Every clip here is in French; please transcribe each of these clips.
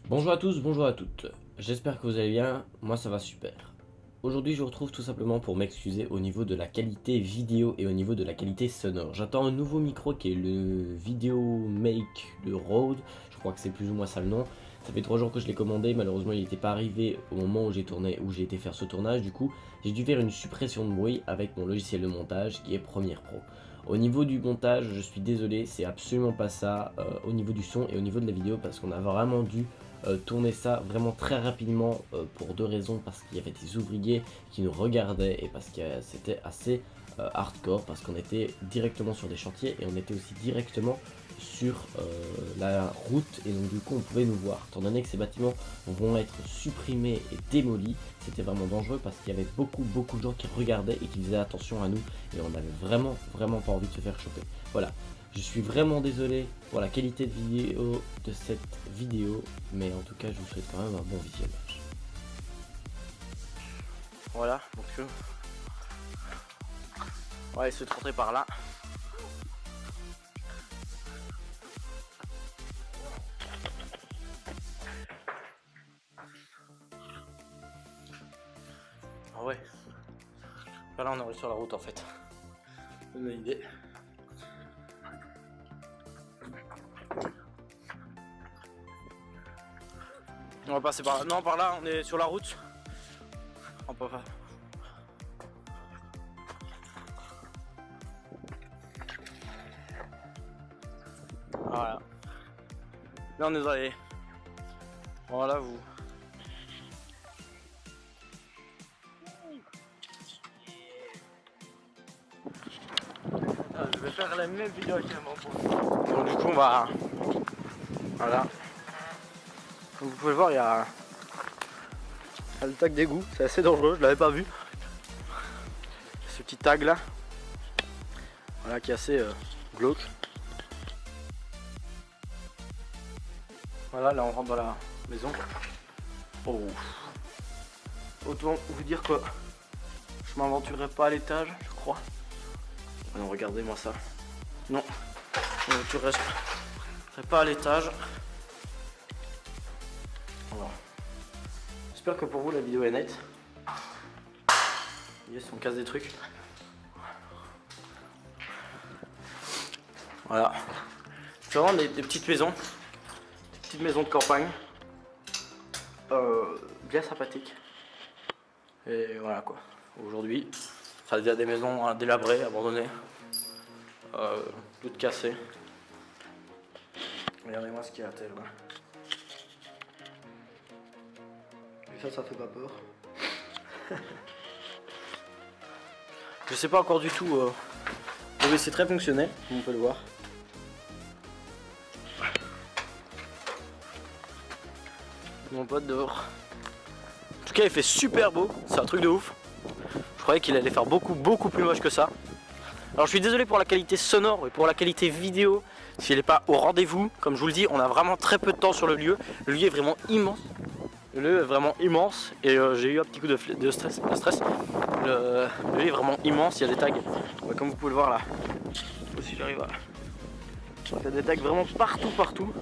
Bonjour à tous, bonjour à toutes. J'espère que vous allez bien, moi ça va super. Aujourd'hui je vous retrouve tout simplement pour m'excuser au niveau de la qualité vidéo et au niveau de la qualité sonore. J'attends un nouveau micro qui est le Video Make de Rode, je crois que c'est plus ou moins ça le nom. Ça fait 3 jours que je l'ai commandé, malheureusement il n'était pas arrivé au moment où j'ai été faire ce tournage, du coup j'ai dû faire une suppression de bruit avec mon logiciel de montage qui est Premiere Pro. Au niveau du montage, je suis désolé, c'est absolument pas ça au niveau du son et au niveau de la vidéo parce qu'on a vraiment dû tourner ça vraiment très rapidement pour deux raisons, parce qu'il y avait des ouvriers qui nous regardaient et parce que c'était assez hardcore, parce qu'on était directement sur des chantiers et on était aussi directement sur la route et donc du coup on pouvait nous voir. Étant donné que ces bâtiments vont être supprimés et démolis, c'était vraiment dangereux parce qu'il y avait beaucoup de gens qui regardaient et qui faisaient attention à nous et on avait vraiment pas envie de se faire choper. Voilà. Je suis vraiment désolé pour la qualité de vidéo de cette vidéo, mais en tout cas je vous souhaite quand même un bon visionnage. Voilà, donc on va essayer de rentrer par là. Ah ouais. Là on est sur la route en fait. C'est une idée. On va passer par là. Non, par là, on est sur la route. On peut pas. Voilà. Là, on est dans les. Voilà, vous. Je vais faire la même vidéo avec la main. Donc, du coup, on va. Voilà. Comme vous pouvez le voir, il y a le tag d'égout, c'est assez dangereux, je l'avais pas vu. Ce petit tag là, voilà, qui est assez glauque. Voilà, là on rentre dans la maison. Oh. Autant vous dire que je m'aventurerai pas à l'étage, je crois. Ah non, regardez-moi ça. Non, je m'aventurerai pas à l'étage. Alors, j'espère que pour vous la vidéo est nette. Yes, on casse des trucs. Voilà. C'est vraiment des petites maisons. Des petites maisons de campagne. Bien sympathiques. Et voilà quoi. Aujourd'hui, ça devient des maisons délabrées, abandonnées. Toutes cassées. Regardez-moi ce qu'il y a à terre là. Et ça fait pas peur. Je sais pas encore du tout, mais c'est très fonctionnel, comme on peut le voir. Mon pote dehors. En tout cas, il fait super beau, c'est un truc de ouf. Je croyais qu'il allait faire beaucoup plus moche que ça. Alors je suis désolé pour la qualité sonore et pour la qualité vidéo, s'il n'est pas au rendez-vous. Comme je vous le dis, on a vraiment très peu de temps sur le lieu. Le lieu est vraiment immense. Le lieu est vraiment immense et j'ai eu un petit coup de stress. Le lieu est vraiment immense, il y a des tags, comme vous pouvez le voir là. Si j'arrive à... Il y a des tags vraiment partout.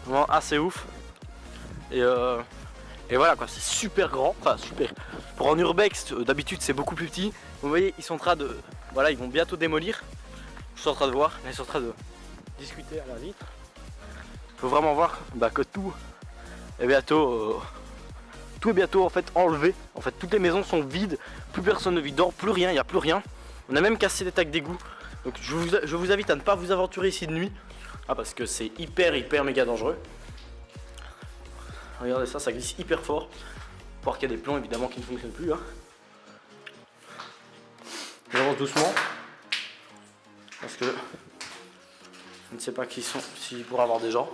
Vraiment assez ouf. Et voilà quoi, c'est super grand, enfin super. Pour un urbex, d'habitude c'est beaucoup plus petit. Vous voyez, ils sont en train de... Voilà, ils vont bientôt démolir. Je suis en train de voir, ils sont en train de discuter à la vitre. Il faut vraiment voir que tout est bientôt en fait enlevé. En fait, toutes les maisons sont vides, plus personne ne vit dehors, plus rien, il n'y a plus rien. On a même cassé des tags d'égout. Donc je vous invite à ne pas vous aventurer ici de nuit. Parce que c'est hyper méga dangereux. Regardez ça, ça glisse hyper fort. Faut voir qu'il y a des plombs évidemment qui ne fonctionnent plus. J'avance doucement. Parce que je ne sais pas qui sont, s'il pourra avoir des gens.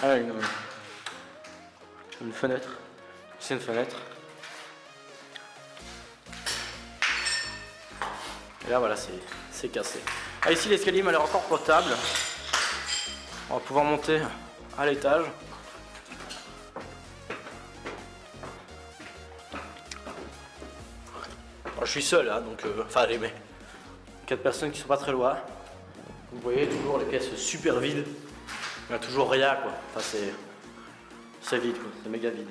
Ah, une fenêtre. C'est une fenêtre. Et là voilà, c'est cassé. Ah, ici l'escalier m'a l'air encore potable. On va pouvoir monter à l'étage. Je suis seul, donc enfin les 4 personnes qui sont pas très loin. Vous voyez toujours les pièces super vides. Il n'y a toujours rien quoi. Enfin c'est vide quoi, c'est méga vide.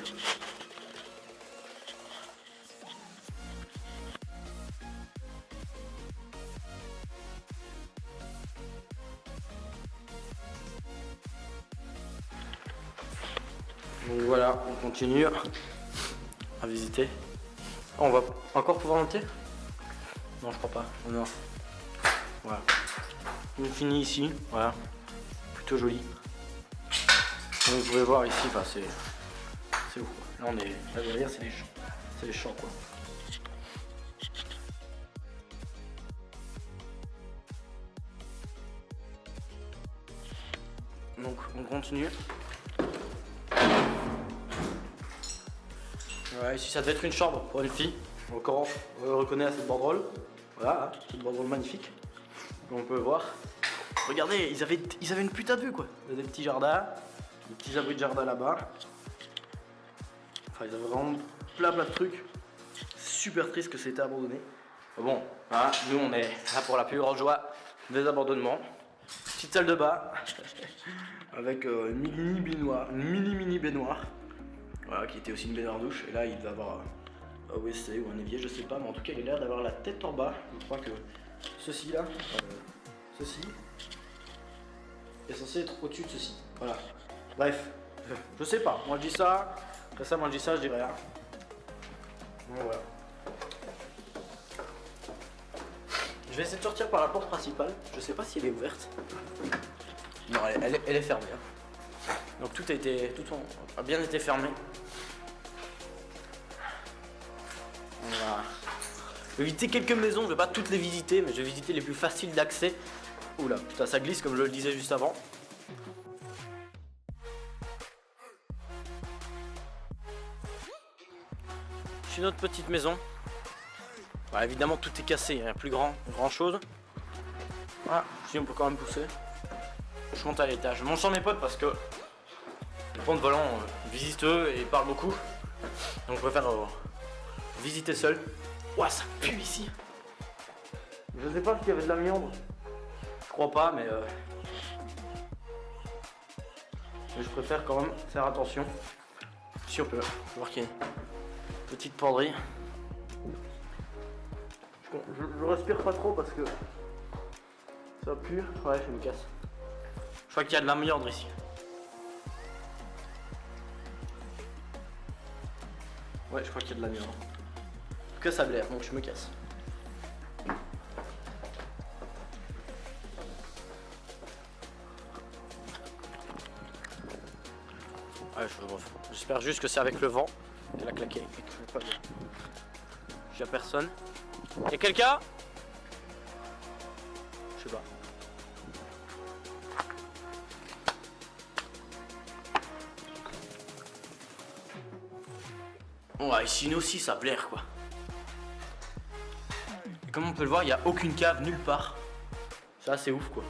Donc voilà, on continue à visiter. Oh, on va encore pouvoir monter? Non, je crois pas. Non. Voilà. On finit ici, voilà. Plutôt joli. Donc, vous pouvez voir ici, bah, c'est ouf. Là, on est. Là, derrière, c'est les champs. C'est les champs, quoi. Donc, on continue. Ouais, ici, ça devait être une chambre pour une fille. Encore, on reconnaît à cette banderole. Voilà, cette banderole magnifique. On peut voir. Regardez, ils avaient une putain de vue quoi. Il y a des petits jardins, des petits abris de jardin là-bas. Enfin, ils avaient vraiment plein de trucs. Super triste que c'était abandonné. Mais bon, hein, nous on est là pour la plus grande joie des abandonnements. Petite salle de bain avec une mini baignoire. Voilà, qui était aussi une baignoire douche. Et là, il devait avoir un WC ou un évier, je sais pas, mais en tout cas, il a l'air d'avoir la tête en bas. Je crois que ceci là, ceci est censé être au-dessus de ceci. Voilà. Bref, je sais pas. Moi je dis ça. Après ça, moi je dis ça, je dis rien. Donc, voilà. Je vais essayer de sortir par la porte principale. Je sais pas si elle est ouverte. Non, elle est fermée. Hein. Donc tout a bien été fermé. Voilà. Je vais visiter quelques maisons, je vais pas toutes les visiter, mais je vais visiter les plus faciles d'accès. Oula, putain, ça glisse comme je le disais juste avant. C'est une autre petite maison. Bah, évidemment, tout est cassé, il n'y a plus grand chose. Voilà, si on peut quand même pousser. Je monte à l'étage. Je monte sans mes potes parce que les points de volant visitent eux et parlent beaucoup. Donc je préfère visiter seul. Ouah, ça pue ici. Je sais pas s'il y avait de l'amiante. Je crois pas, mais je préfère quand même faire attention. Si on peut voir qu'il y a une petite penderie. Je respire pas trop parce que ça pue. Ouais, je me casse. Je crois qu'il y a de l'amiante ici. Ouais, je crois qu'il y a de l'amiante. En tout cas, ça blaire, donc je me casse. Ouais, j'espère juste que c'est avec le vent qu'elle a claqué. Il y a personne. Il y a quelqu'un? Je sais pas. Ouais, ici aussi ça blaire quoi. Et comme on peut le voir, il n'y a aucune cave nulle part. Ça c'est ouf quoi.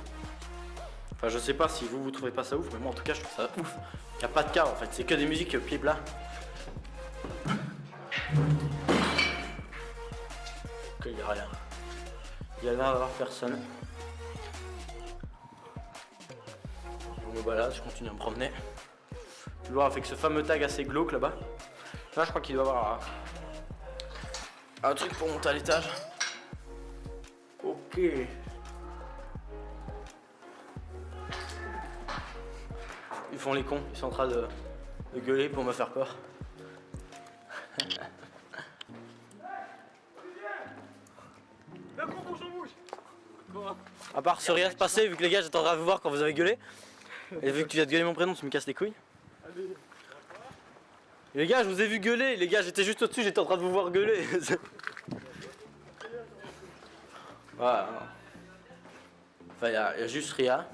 Enfin je sais pas si vous trouvez pas ça ouf, mais moi en tout cas je trouve ça ouf. Il n'y a pas de cave en fait, c'est que des musiques pieds plats. Il n'y a rien. Il y a l'air d'avoir personne. Donc voilà, je continue à me promener. Toujours avec ce fameux tag assez glauque là-bas. Là je crois qu'il doit y avoir un truc pour monter à l'étage. Ok. Ils font les cons, ils sont en train de gueuler pour me faire peur. À part ce rien se passer, vu que les gars j'attendrai à vous voir quand vous avez gueulé. Et vu que tu viens de gueuler mon prénom, tu me casses les couilles. Et les gars, je vous ai vu gueuler, les gars, j'étais juste au-dessus, j'étais en train de vous voir gueuler. Voilà. Enfin, il y a juste Ria.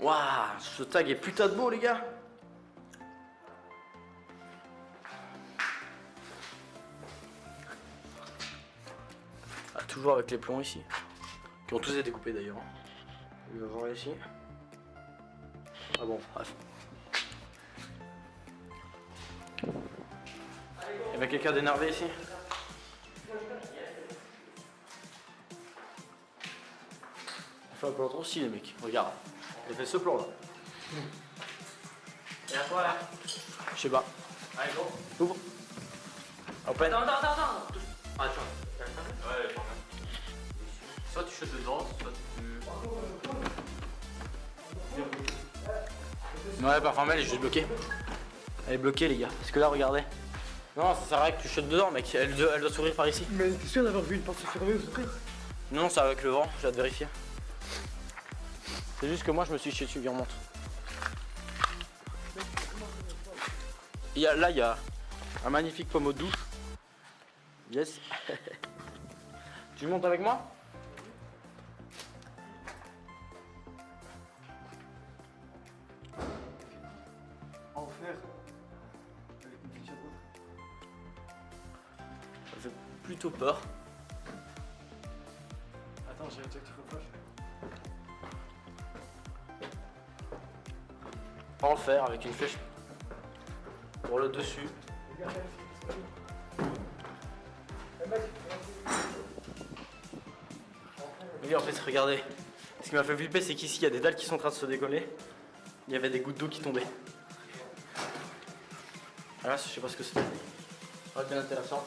Waouh, ce tag est putain de beau, les gars. Ah, toujours avec les plombs ici. Qui ont tous été coupés d'ailleurs. Je vais voir ici. Ah bon, bref. Il y avait quelqu'un d'énervé ici? fait un plan trop stylé mec, regarde. J'ai fait ce plan là. Et à toi là? Je sais pas. Allez, go. Ouvre. Open. Attends. Ah, tu vois. Ouais, je prends bien. Soit tu chutes dedans, soit tu. Ouais, parfois elle est juste bloquée. Elle est bloquée les gars. Parce que là regardez. Non, ça sert à rien que tu chutes dedans mec, elle doit s'ouvrir par ici. Mais t'es sûr d'avoir vu une porte se fermer ou s'ouvrir? Non, c'est avec le vent, je vais te vérifier. C'est juste que moi je me suis chié dessus, viens on monte. Là il y a un magnifique pommeau de douche. Yes. Tu montes avec moi? En fer. Avec une petite chapeau. Ça fait plutôt peur. Attends, j'ai un check to flash. En fer avec une flèche pour le dessus. Oui, en fait, regardez. Ce qui m'a fait flipper, c'est qu'ici, il y a des dalles qui sont en train de se décoller. Il y avait des gouttes d'eau qui tombaient. Voilà, je sais pas ce que c'était. Ça va être bien intéressant.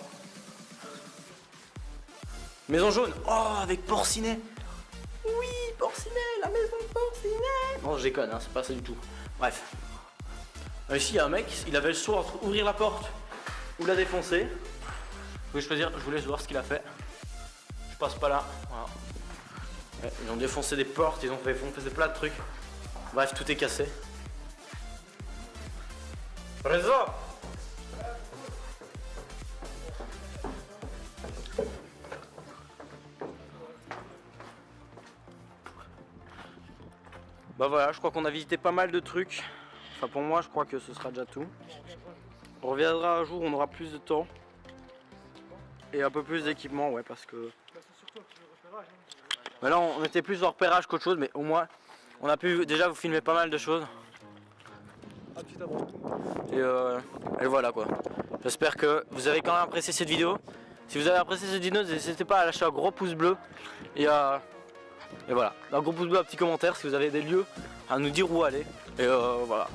Maison jaune. Oh, avec porcinet. Oui, porcinet, la maison porcinet. Non, je déconne, hein, c'est pas ça du tout. Bref. Ici, il y a un mec, il avait le choix entre ouvrir la porte ou la défoncer. Vous pouvez choisir, je vous laisse voir ce qu'il a fait. Je passe pas là. Voilà. Ouais, ils ont défoncé des portes, ils ont fait plein de trucs. Bref, tout est cassé. Réseau. Bah voilà, je crois qu'on a visité pas mal de trucs. Enfin pour moi, je crois que ce sera déjà tout. On reviendra un jour où on aura plus de temps. Et un peu plus d'équipement, ouais, parce que... Mais là, on était plus en repérage qu'autre chose, mais au moins, on a pu déjà vous filmer pas mal de choses. Et voilà quoi. J'espère que vous avez quand même apprécié cette vidéo. Si vous avez apprécié cette vidéo, n'hésitez pas à lâcher un gros pouce bleu. Et voilà, un gros pouce bleu, un petit commentaire si vous avez des lieux à nous dire où aller. Et voilà.